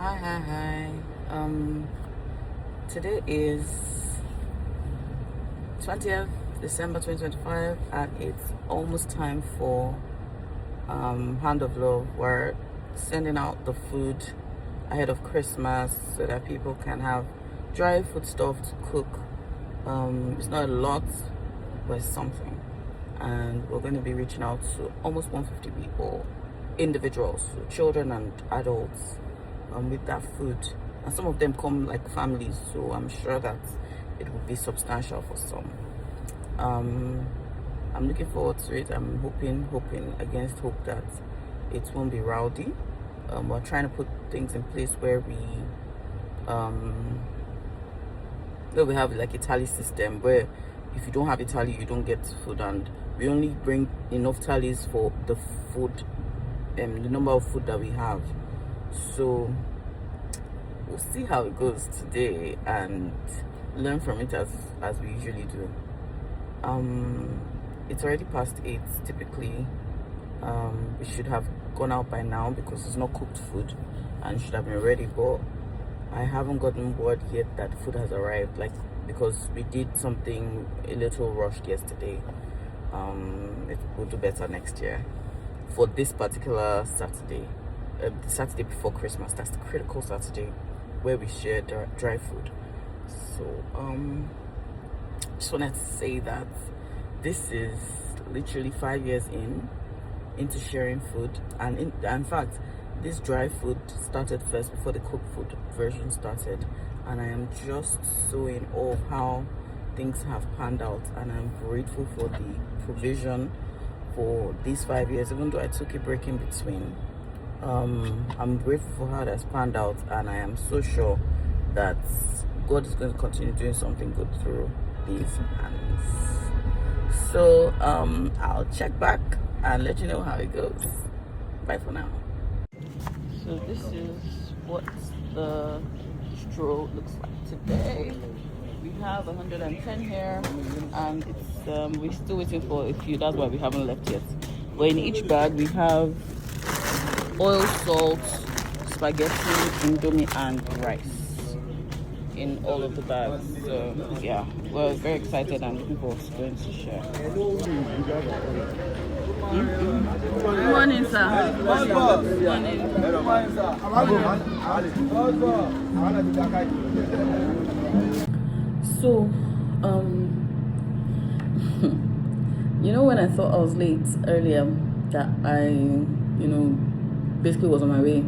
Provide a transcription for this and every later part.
Hi. Today is 20th December 2025, and it's almost time for Hand of Love. We're sending out the food ahead of Christmas so that people can have dry food stuff to cook. It's not a lot, but it's something. And we're going to be reaching out to almost 150 people, individuals, so children and adults, with that food. And some of them come like families, so I'm sure that it will be substantial for some. I'm looking forward to it. I'm hoping against hope that it won't be rowdy. We're trying to put things in place where we have like a tally system where if you don't have a tally, you don't get food, and we only bring enough tallies for the food, the number of food that we have. So we'll see how it goes today and learn from it as we usually do. It's already past 8. Typically, we should have gone out by now because it's not cooked food and should have been ready, but I haven't gotten word yet that food has arrived, like, because we did something a little rushed yesterday. We'll do better next year. For this particular Saturday, the Saturday before Christmas, that's the critical Saturday where we share dry food. So just wanted to say that this is literally 5 years into sharing food, and in fact this dry food started first before the cooked food version started, and I am just so in awe of how things have panned out, and I'm grateful for the provision for these 5 years, even though I took a break in between. I'm grateful for how that's panned out, and I am so sure that God is going to continue doing something good through these hands. So I'll check back and let you know how it goes. Bye for now. So this is what the stroll looks like today. We have 110 here, and it's we're still waiting for a few. That's why we haven't left yet. But in each bag we have oil, salt, spaghetti, indomie, and rice in all of the bags. So yeah, we're very excited and looking forward to going to share. Good morning, sir. Good morning. So, when I thought I was late earlier, that I, basically was on my way.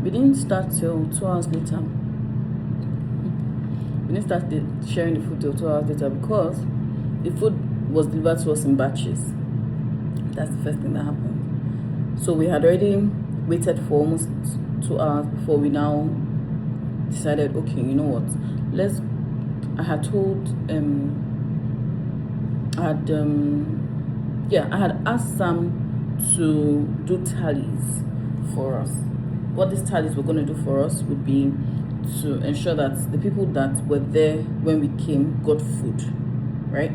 We didn't start till 2 hours later. We didn't start sharing the food till 2 hours later because the food was delivered to us in batches. That's the first thing that happened. So we had already waited for almost 2 hours before we now decided, okay, you know what? I had told, I had asked Sam to do tallies for us. What these tallies were going to do for us would be to ensure that the people that were there when we came got food, right?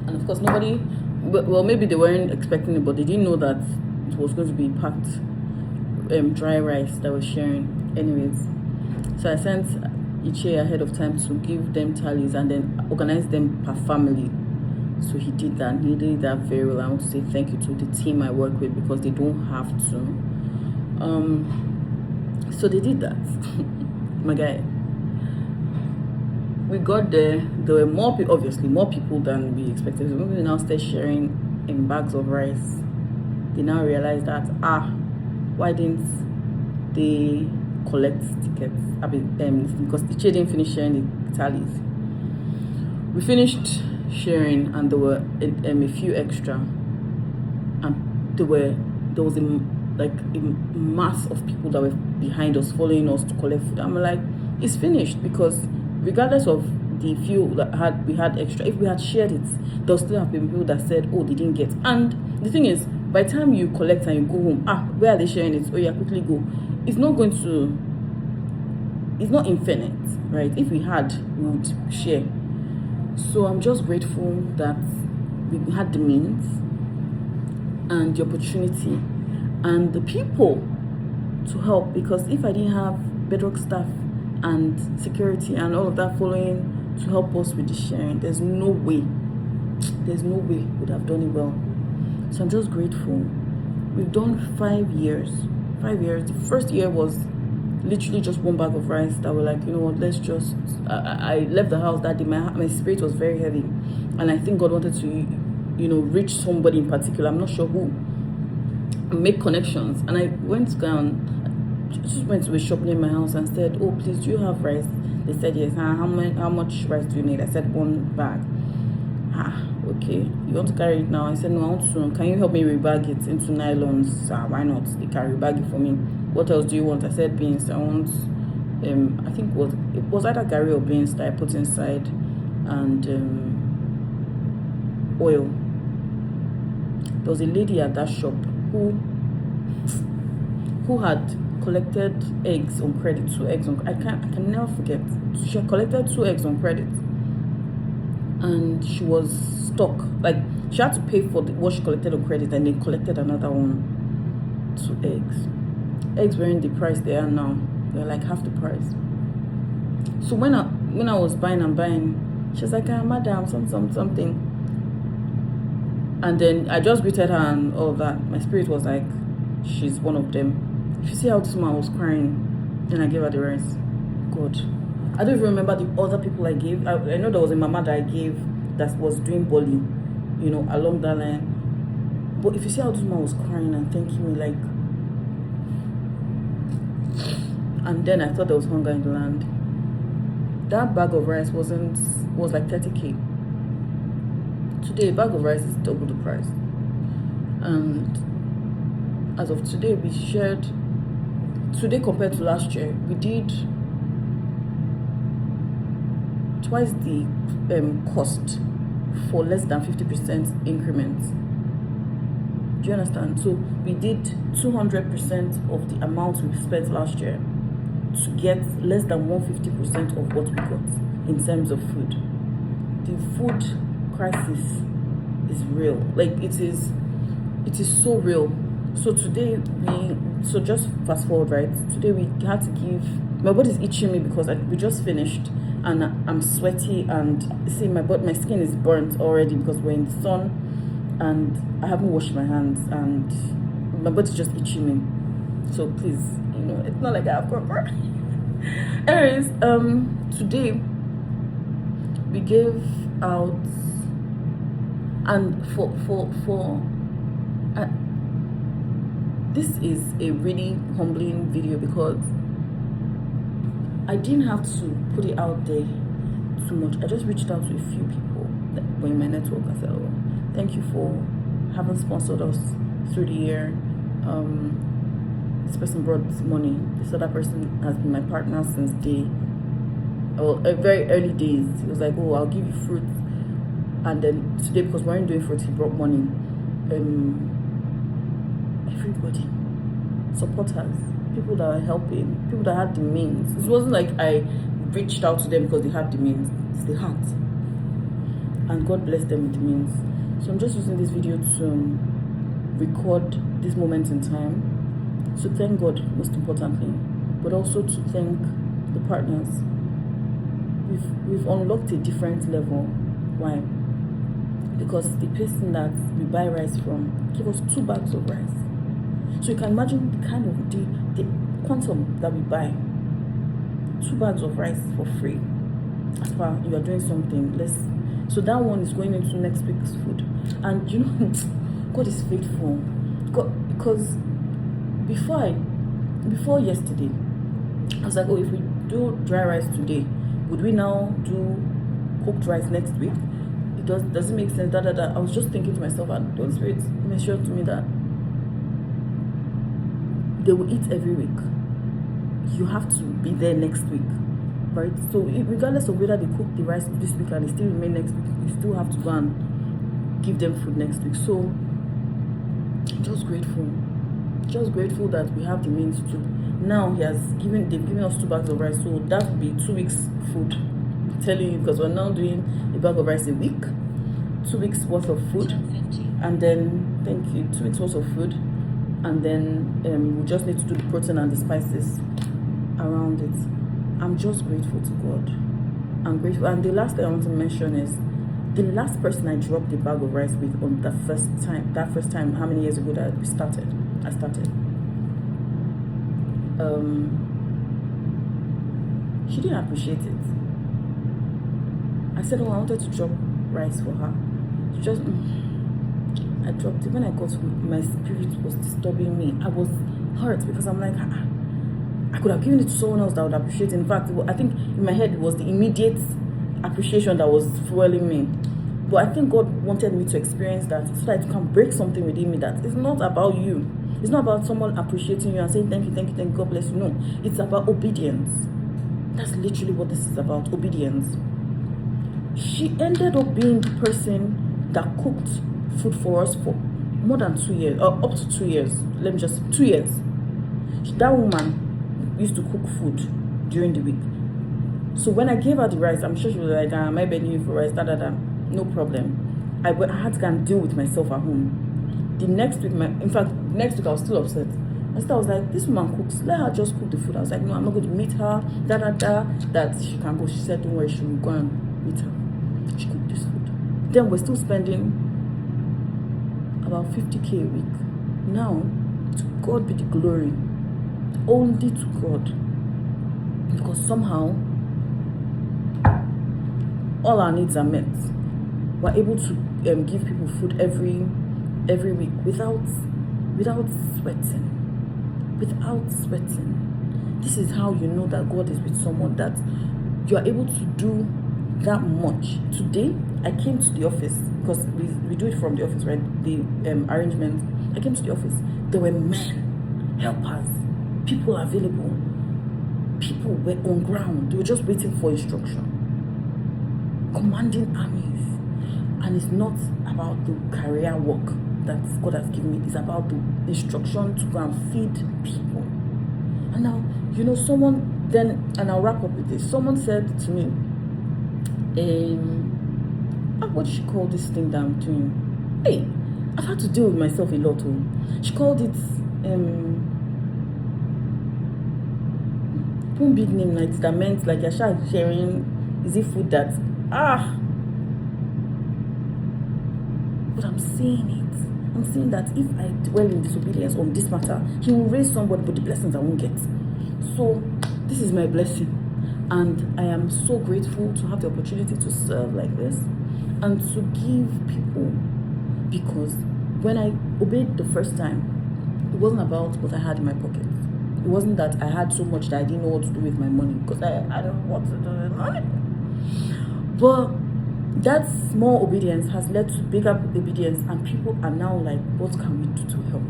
And of course, nobody, well, maybe they weren't expecting it, but they didn't know that it was going to be packed dry rice that we're sharing. Anyways, so I sent Iche ahead of time to give them tallies and then organize them per family. So he did that. He did that very well. I want to say thank you to the team I work with because they don't have to. So they did that. My guy. We got there. There were obviously more people than we expected. So when we now started sharing in bags of rice, they now realized that why didn't they collect tickets? Because the Iche didn't finish sharing the tallies. We finished sharing, and there were a few extra, and there was a mass of people that were behind us, following us to collect food. I'm like, it's finished, because regardless of the few that we had extra, if we had shared it, there'll still have been people that said, oh, they didn't get. And the thing is, by the time you collect and you go home, where are they sharing it? Oh yeah, quickly go. It's not infinite, right? If we had, we would share. So I'm just grateful that we had the means and the opportunity and the people to help, because if I didn't have Bedrock staff and security and all of that following to help us with the sharing, there's no way we would have done it well. So I'm just grateful. We've done 5 years. 5 years. The first year was literally just one bag of rice that were like, you know what, let's just, I left the house that day. My spirit was very heavy, and I think God wanted to, you know, reach somebody in particular. I'm not sure who. Make connections. And I went down, just went to a shop near my house and said, oh, please, do you have rice? They said yes. How much rice do you need? I said 1 bag. Okay, you want to carry it now? I said no, I want to. Can you help me rebag it into nylons? Why not? They can rebag it for me. What else do you want? I said beans. I want I think it was either gari or beans that I put inside, and oil. There was a lady at that shop who had collected eggs on credit. 2 eggs on, I can never forget. She had collected 2 eggs on credit, and she was stuck. Like, she had to pay for what she collected on credit, and they collected another one. 2 eggs. Eggs weren't the price they are now. They're like half the price. So when I was buying, she was like, madam, something. And then I just greeted her and all that. My spirit was like, she's one of them. If you see how this woman was crying, then I gave her the rice. God. I don't even remember the other people I gave. I know there was a mama that I gave that was doing Bolly, you know, along that line. But if you see how this woman was crying and thanking me, like, and then I thought there was hunger in the land. That bag of rice was like 30k. Today, a bag of rice is double the price. And as of today, we shared, today compared to last year, we did twice the cost for less than 50% increments. Do you understand? So we did 200% of the amount we spent last year to get less than 150% of what we got in terms of food. The food crisis is real. Like, it is so real. So today so just fast forward, right? Today we had to give, my body's itching me because we just finished, and I'm sweaty, and see my skin is burnt already because we're in the sun, and I haven't washed my hands, and my body's just itching me. So please, you know, it's not like I have proper. Anyways, today we gave out, and this is a really humbling video because I didn't have to put it out there too much. I just reached out to a few people that were in my network and said, oh, thank you for having sponsored us through the year. This person brought money. This other person has been my partner since very early days. He was like, oh, I'll give you fruit. And then today, because we weren't doing fruit, he brought money. Everybody, supporters, people that are helping, people that had the means. It wasn't like I reached out to them because they had the means. It's the heart. And God bless them with the means. So I'm just using this video to record this moment in time, to thank God, most importantly, but also to thank the partners. We've unlocked a different level. Why? Because the person that we buy rice from gave us 2 bags of rice. So you can imagine the kind of the quantum that we buy. 2 bags of rice for free. As far you are doing something, so that one is going into next week's food. And you know, God is faithful. God, because before yesterday, I was like, oh, if we do dry rice today, would we now do cooked rice next week? Does it make sense? I was just thinking to myself, and the Holy Spirit mentioned to me that they will eat every week. You have to be there next week, right? So regardless of whether they cook the rice this week and they still remain next week, you still have to go and give them food next week. So just grateful that we have the means to. Now they've given us 2 bags of rice, so that would be 2 weeks food. I'm telling you, because we're now doing a bag of rice a week, 2 weeks worth of food, and then 2 weeks worth of food, and then we just need to do the protein and the spices around it. I'm just grateful to God. I'm grateful. And the last thing I want to mention is the last person I dropped the bag of rice with on that first time, how many years ago that I started. She didn't appreciate it. I said, oh, I wanted to drop rice for her. She just, I dropped it. When I got home, my spirit was disturbing me. I was hurt because I'm like, I could have given it to someone else that would appreciate it. In fact, I think in my head it was the immediate appreciation that was fueling me. But I think God wanted me to experience that so that it can break something within me that it's not about you. It's not about someone appreciating you and saying thank you, God bless you. No, it's about obedience. That's literally what this is about, obedience. She ended up being the person that cooked food for us for more than 2 years, or up to 2 years. 2 years. That woman used to cook food during the week. So when I gave her the rice, I'm sure she was like, am I begging you for rice? No problem. I had to go and deal with myself at home. The next week, next week I was still upset. I was like, this woman cooks, let her just cook the food. I was like, no, I'm not going to meet her, that she can go. She said, don't worry, she will go and meet her. She cooked this food. Then we're still spending about 50K a week. Now, to God be the glory. Only to God. Because somehow, all our needs are met. We're able to give people food every week without sweating. This is how you know that God is with someone, that you are able to do that much. Today, I came to the office because we do it from the office, right? The arrangement. I came to the office. There were men, helpers, people available. People were on ground. They were just waiting for instruction. Commanding armies. And it's not about the career work that God has given me. It's about the instruction to go and feed people. And now, someone then, and I'll wrap up with this. Someone said to me, what did she call this thing that I'm doing? Hey, I've had to deal with myself a lot. She called it, one big name like that meant like you're sharing, is it food that, but I'm saying it. I'm saying that if I dwell in disobedience on this matter, he will raise somebody, but the blessings I won't get. So this is my blessing, and I am so grateful to have the opportunity to serve like this and to give people, because when I obeyed the first time, it wasn't about what I had in my pocket. It wasn't that I had so much that I didn't know what to do with my money, because I don't know what to do with money. But that small obedience has led to bigger obedience, and people are now like, what can we do to help?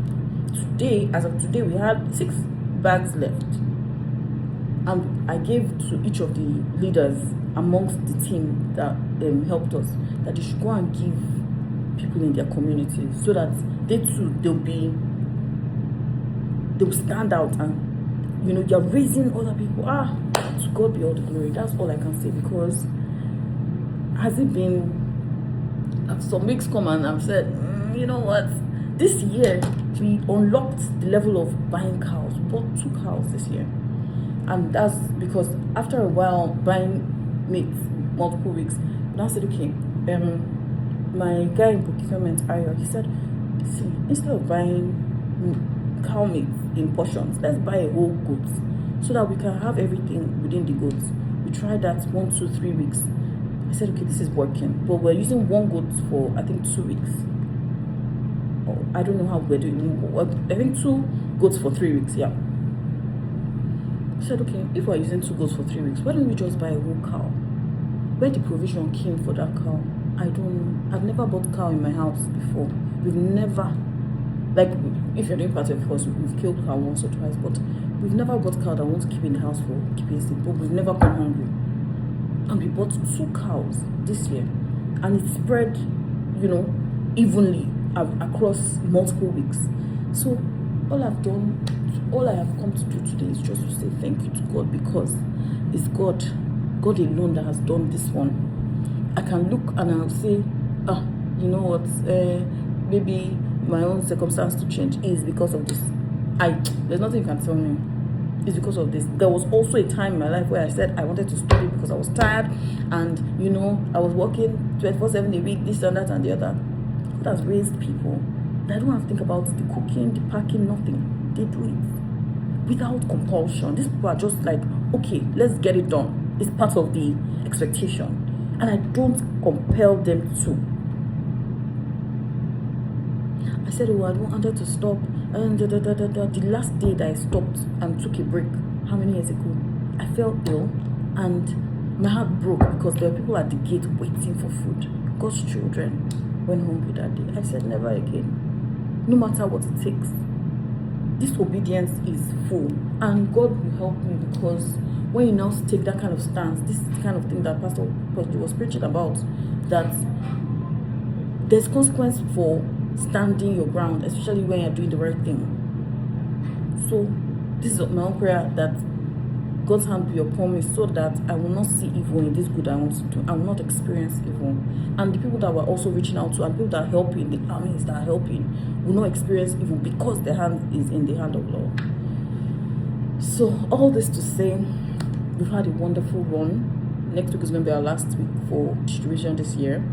Today, as of today, we had 6 bags left, and I gave to each of the leaders amongst the team that helped us that they should go and give people in their community, so that they too, they'll stand out, and you're raising other people. To God be all the glory. That's all I can say, because has it been, some weeks come and I've said, you know what, this year we unlocked the level of buying cows. We bought 2 cows this year, and that's because after a while buying meat multiple weeks, and I said, okay, my guy in procurement area, he said, see, instead of buying cow meat in portions, let's buy a whole goat so that we can have everything within the goats. We tried that 1, 2, 3 weeks. I said, okay, this is working, but we're using 1 goat for I think 2 weeks. I don't know how we're doing. I think 2 goats for 3 weeks. Yeah. I said, okay, if we're using 2 goats for 3 weeks, why don't we just buy a whole cow? Where the provision came for that cow, I don't know. I've never bought cow in my house before. We've never, like, if you're doing part of us, we've killed cow once or twice, but we've never bought cow that wants to keep in the house for keeping simple. We've never gone hungry. And we bought 2 cows this year, and it spread, evenly across multiple weeks. So all I have come to do today is just to say thank you to God, because it's God alone that has done this one. I can look and I'll say, you know what, maybe my own circumstance to change is because of this. There's nothing you can tell me. It's because of this. There was also a time in my life where I said I wanted to study because I was tired, and I was working 24/7 a week, this and that and the other. God has raised people that don't have to think about the cooking, the packing, nothing. They do it without compulsion. These people are just like, okay, let's get it done. It's part of the expectation, and I don't compel them to. I said, oh, I wanted to stop. And the last day that I stopped and took a break, how many years ago, I felt ill and my heart broke because there were people at the gate waiting for food. God's children went hungry that day. I said, never again. No matter what it takes. This obedience is full, and God will help me, because when you now take that kind of stance, this is the kind of thing that Pastor was preaching about, that there's consequence for standing your ground, especially when you're doing the right thing. So this is my own prayer, that God's hand be upon me, so that I will not see evil in this good I want to do. I will not experience evil. And the people that we're also reaching out to, and people that are helping, the armies that are helping, will not experience evil, because their hand is in the hand of Lord. So all this to say, we've had a wonderful run. Next week is going to be our last week for distribution this year.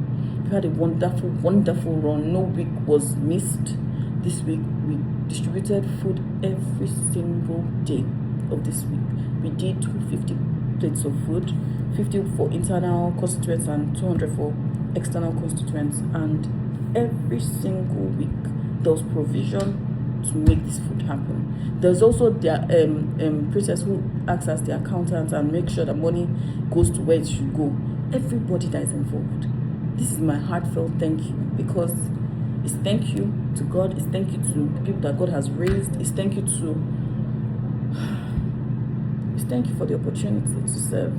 We had a wonderful, wonderful run. No week was missed. This week we distributed food every single day of this week. We did 250 plates of food, 50 for internal constituents and 200 for external constituents. And every single week there was provision to make this food happen. There's also their princess who acts as the accountant and make sure that money goes to where it should go. Everybody that is involved. This is my heartfelt thank you, because it's thank you to God, it's thank you to the people that God has raised, it's thank you for the opportunity to serve.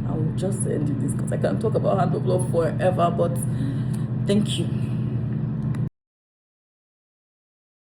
I will just end this because I can't talk about Hand of Love forever, but thank you.